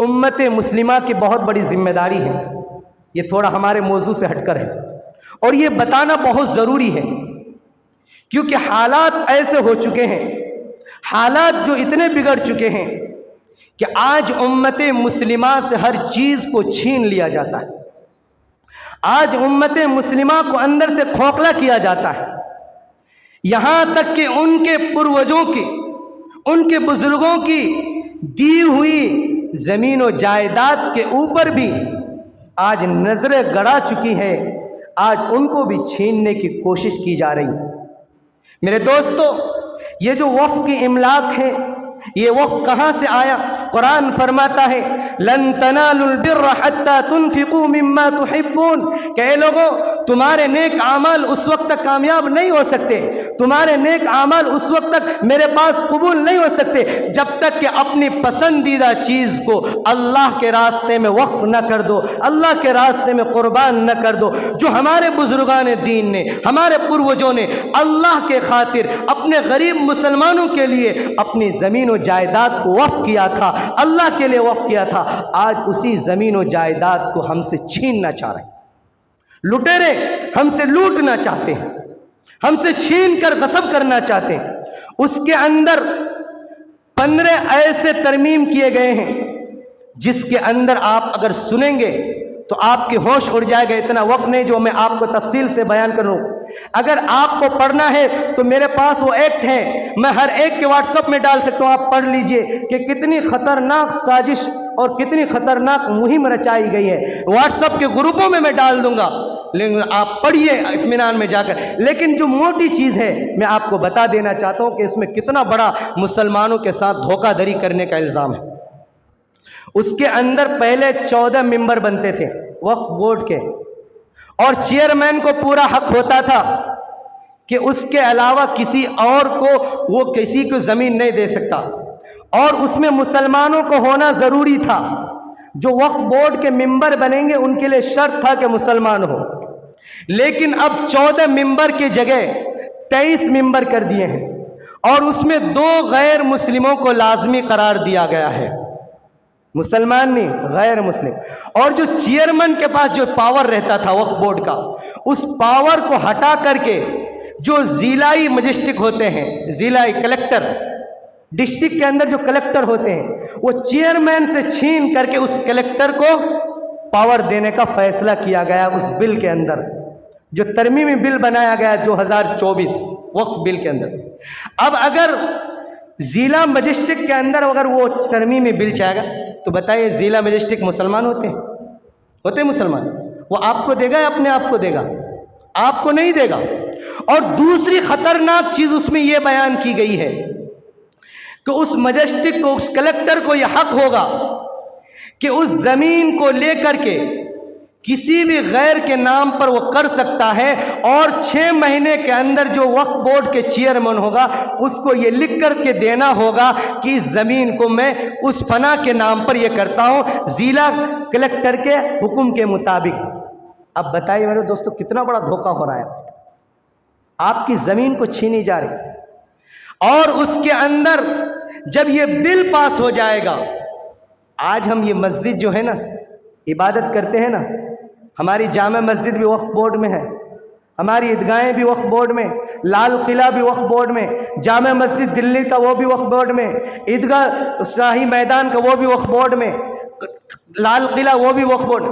उम्मत मुस्लिमा की बहुत बड़ी जिम्मेदारी है। ये थोड़ा हमारे मौजू से हटकर है और ये बताना बहुत ज़रूरी है, क्योंकि हालात ऐसे हो चुके हैं, हालात जो इतने बिगड़ चुके हैं कि आज उम्मत मुस्लिमा से हर चीज़ को छीन लिया जाता है। आज उम्मत मुस्लिमा को अंदर से खोखला किया जाता है। यहाँ तक कि उनके पूर्वजों की, उनके बुजुर्गों की दी हुई ज़मीन और जायदाद के ऊपर भी आज नज़रें गड़ा चुकी है। आज उनको भी छीनने की कोशिश की जा रही है। मेरे दोस्तों, ये जो वक़्फ़ की इमलाक है, ये वक़्फ़ कहाँ से आया? कुरान फरमाता है लन तनालुल बिर्र हत्ता तुनफिकू मिम्मा तुहिब्बून, कि लोगों, तुम्हारे नेक आमाल उस वक्त तक कामयाब नहीं हो सकते, तुम्हारे नेक आमाल उस वक्त तक मेरे पास कबूल नहीं हो सकते जब तक कि अपनी पसंदीदा चीज़ को अल्लाह के रास्ते में वक्फ न कर दो, अल्लाह के रास्ते में कुर्बान न कर दो। जो हमारे बुजुर्गान दीन ने, हमारे पूर्वजों ने अल्लाह के खातिर अपने गरीब मुसलमानों के लिए अपनी ज़मीन और जायदाद को वक्फ किया था, अल्लाह के लिए वक्फ किया था, आज उसी ज़मीन और जायदाद को हमसे छीनना चाह रहे हैं। लुटेरे हमसे लूटना चाहते हैं, हमसे छीन कर गसब करना चाहते हैं। उसके अंदर 15 ऐसे तरमीम किए गए हैं जिसके अंदर आप अगर सुनेंगे तो आपके होश उड़ जाएगा। इतना वक्त नहीं जो मैं आपको तफसील से बयान करूं। अगर आपको पढ़ना है तो मेरे पास वो एक्ट है, मैं हर एक के व्हाट्सएप में डाल सकता हूं, आप पढ़ लीजिए कि कितनी खतरनाक साजिश और कितनी खतरनाक मुहिम रचाई गई है। व्हाट्सएप के ग्रुपों में मैं डाल दूंगा, लेकिन आप पढ़िए इत्मीनान में जाकर। लेकिन जो मोटी चीज़ है मैं आपको बता देना चाहता हूं कि इसमें कितना बड़ा मुसलमानों के साथ धोखाधड़ी करने का इल्ज़ाम है। उसके अंदर पहले 14 मेंबर बनते थे वक्फ बोर्ड के, और चेयरमैन को पूरा हक होता था कि उसके अलावा किसी और को वो किसी को ज़मीन नहीं दे सकता, और उसमें मुसलमानों को होना ज़रूरी था। जो वक्फ बोर्ड के मेंबर बनेंगे उनके लिए शर्त था कि मुसलमान हो। लेकिन अब 14 मेंबर की जगह 23 मेंबर कर दिए हैं, और उसमें 2 गैर मुस्लिमों को लाजमी करार दिया गया है, मुसलमान नहीं, गैर मुस्लिम। और जो चेयरमैन के पास जो पावर रहता था वक्फ बोर्ड का, उस पावर को हटा करके जो जिलाई मजिस्ट्रिक होते हैं, जिलाई कलेक्टर, डिस्ट्रिक्ट के अंदर जो कलेक्टर होते हैं, वो चेयरमैन से छीन करके उस कलेक्टर को पावर देने का फैसला किया गया। उस बिल के अंदर जो तरमीमी बिल बनाया गया 2024 वक्फ बिल के अंदर। अब अगर जिला मजिस्ट्रिक के अंदर अगर वो तरमीमी बिल चाहेगा तो बताइए, जिला मजिस्ट्रिक मुसलमान होते हैं मुसलमान? वो आपको देगा या अपने आप को देगा? आपको नहीं देगा। और दूसरी खतरनाक चीज उसमें यह बयान की गई है कि उस मजिस्ट्रिक को, उस कलेक्टर को यह हक होगा कि उस जमीन को लेकर के किसी भी गैर के नाम पर वो कर सकता है, और 6 महीने के अंदर जो वक्फ बोर्ड के चेयरमैन होगा उसको ये लिख करके देना होगा कि इस ज़मीन को मैं उस फना के नाम पर ये करता हूँ जिला कलेक्टर के हुक्म के मुताबिक। अब बताइए मेरे दोस्तों, कितना बड़ा धोखा हो रहा है। आपकी ज़मीन को छीनी जा रही, और उसके अंदर जब ये बिल पास हो जाएगा, आज हम ये मस्जिद जो है ना, इबादत करते हैं ना, हमारी जामा मस्जिद भी वक्फ बोर्ड में है, हमारी ईदगाहें भी वक्फ बोर्ड में, लाल किला भी वक्फ बोर्ड में, जामा मस्जिद दिल्ली का वो भी वक्फ बोर्ड में, ईदगाह शाही मैदान का वो भी वक्फ बोर्ड में, लाल किला वो भी वक्फ बोर्ड।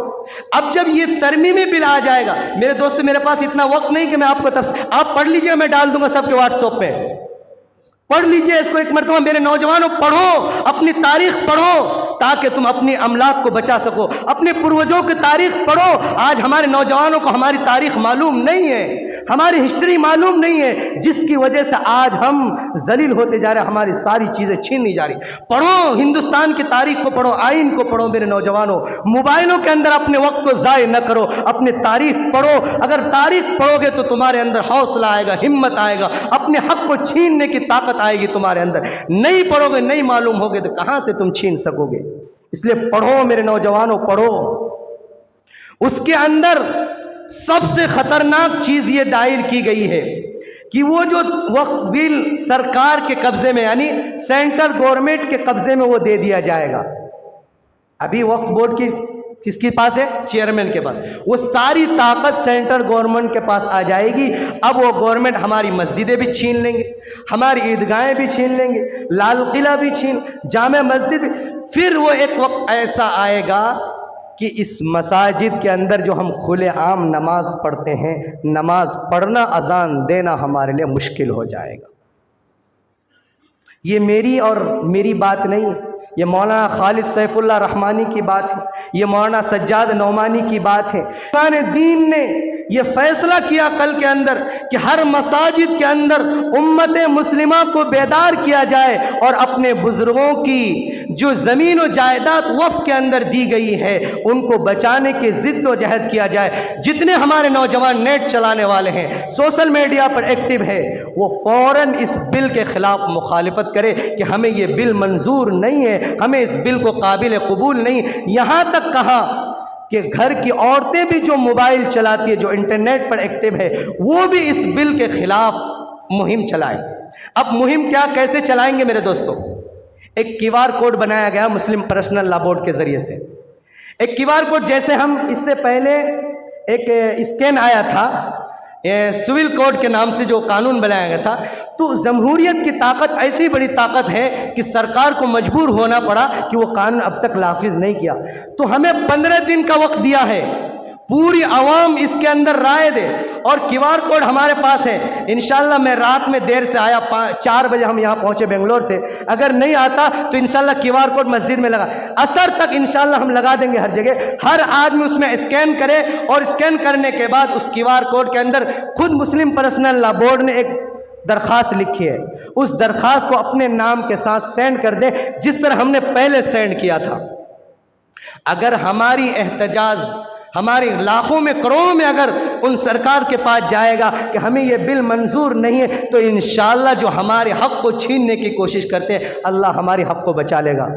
अब जब ये तरमीमी बिल आ जाएगा, मेरे दोस्तों मेरे पास इतना वक्त नहीं कि मैं आपको आप पढ़ लीजिए, मैं डाल दूंगा सबके व्हाट्सएप पे, पढ़ लीजिए इसको एक मरतबा। मेरे नौजवानों, पढ़ो, अपनी तारीख पढ़ो ताकि तुम अपनी अमलाक को बचा सको। अपने पूर्वजों की तारीख पढ़ो। आज हमारे नौजवानों को हमारी तारीख मालूम नहीं है, हमारी हिस्ट्री मालूम नहीं है, जिसकी वजह से आज हम जलील होते जा रहे हैं, हमारी सारी चीज़ें छीनी जा रही। पढ़ो, हिंदुस्तान की तारीख को पढ़ो, आइन को पढ़ो। मेरे नौजवानों, मोबाइलों के अंदर अपने वक्त को ज़ाय न करो, अपनी तारीख पढ़ो। अगर तारीख पढ़ोगे तो तुम्हारे अंदर हौसला आएगा, हिम्मत आएगा, अपने हक को छीनने की ताकत आएगी तुम्हारे अंदर। नहीं पढ़ोगे, नहीं मालूम होगे तो कहाँ से तुम छीन सकोगे। इसलिए पढ़ो मेरे नौजवानों, पढ़ो। उसके अंदर सबसे खतरनाक चीज ये दायर की गई है कि वो जो वक्फ बिल सरकार के कब्जे में, यानी सेंट्रल गवर्नमेंट के कब्जे में वो दे दिया जाएगा। अभी वक्फ बोर्ड की किसके पास है? चेयरमैन के पास। वो सारी ताकत सेंट्रल गवर्नमेंट के पास आ जाएगी। अब वो गवर्नमेंट हमारी मस्जिदें भी छीन लेंगे, हमारी ईदगाहें भी छीन लेंगे, लाल किला भी छीन, जामे मस्जिद। फिर वो एक वक्त ऐसा आएगा कि इस मसाजिद के अंदर जो हम खुले आम नमाज पढ़ते हैं, नमाज पढ़ना, अजान देना हमारे लिए मुश्किल हो जाएगा। ये मेरी और मेरी बात नहीं, ये मौलाना खालिद सैफुल्लाह रहमानी की बात है, ये मौलाना सज्जाद नौमानी की बात है। कुरान दीन ने ये फैसला किया कल के अंदर कि हर मसाजिद के अंदर उम्मत मुस्लिमा को बेदार किया जाए और अपने बुजुर्गों की जो ज़मीन और जायदाद वक्फ के अंदर दी गई है उनको बचाने की जिद व जहद किया जाए। जितने हमारे नौजवान नेट चलाने वाले हैं, सोशल मीडिया पर एक्टिव है, वो फ़ौरन इस बिल के ख़िलाफ़ मुखालिफत करे कि हमें ये बिल मंजूर नहीं है, हमें इस बिल को काबिल कबूल नहीं। यहाँ तक कहा कि घर की औरतें भी जो मोबाइल चलाती है, जो इंटरनेट पर एक्टिव है, वो भी इस बिल के खिलाफ मुहिम चलाए। अब मुहिम क्या, कैसे चलाएंगे मेरे दोस्तों? एक QR कोड बनाया गया मुस्लिम पर्सनल लॉ बोर्ड के ज़रिए से। एक QR कोड, जैसे हम इससे पहले एक स्कैन आया था सिविल कोड के नाम से जो कानून बनाया गया था, तो जमहूरियत की ताकत ऐसी बड़ी ताकत है कि सरकार को मजबूर होना पड़ा कि वो कानून अब तक नाफिज नहीं किया। तो हमें 15 दिन का वक्त दिया है, पूरी आवाम इसके अंदर राय दे, और QR कोड हमारे पास है। इंशाल्लाह मैं रात में देर से आया, 4 बजे हम यहाँ पहुँचे बेंगलोर से। अगर नहीं आता तो इंशाल्लाह QR कोड मस्जिद में लगा, असर तक इंशाल्लाह हम लगा देंगे हर जगह। हर आदमी उसमें स्कैन करे, और स्कैन करने के बाद उस QR कोड के अंदर खुद मुस्लिम पर्सनल लॉ बोर्ड ने एक दरख्वास्त लिखी है, उस दरख्वास्त को अपने नाम के साथ सेंड कर दे, जिस तरह हमने पहले सेंड किया था। अगर हमारी एहतजाज हमारे लाखों में करोड़ों में अगर उन सरकार के पास जाएगा कि हमें ये बिल मंजूर नहीं है, तो इंशाअल्लाह जो हमारे हक़ को छीनने की कोशिश करते हैं, अल्लाह हमारे हक़ को बचा लेगा।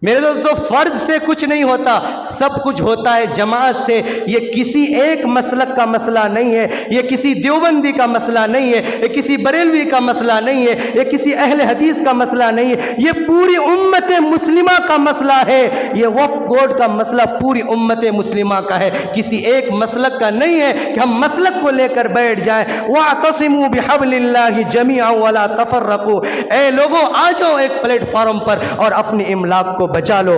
मेरे दोस्तों, फ़र्द से कुछ नहीं होता, सब कुछ होता है जमात से। ये किसी एक मसलक का मसला नहीं है, ये किसी देवबंदी का मसला नहीं है, ये किसी बरेलवी का मसला नहीं है, ये किसी अहले हदीस का मसला नहीं है, ये पूरी उम्मत मुस्लिमा का मसला है। ये वक्फ बोर्ड का मसला पूरी उम्मत मुस्लिमा का है, किसी एक मसलक का नहीं है कि हम मसलक को लेकर बैठ जाए। वातसिमू बिहब्लिल्लाहि जमीअन वला तफर्रकू। ए लोगों, आ जाओ एक प्लेटफार्म पर और अपनी इमलाक को बचा लो।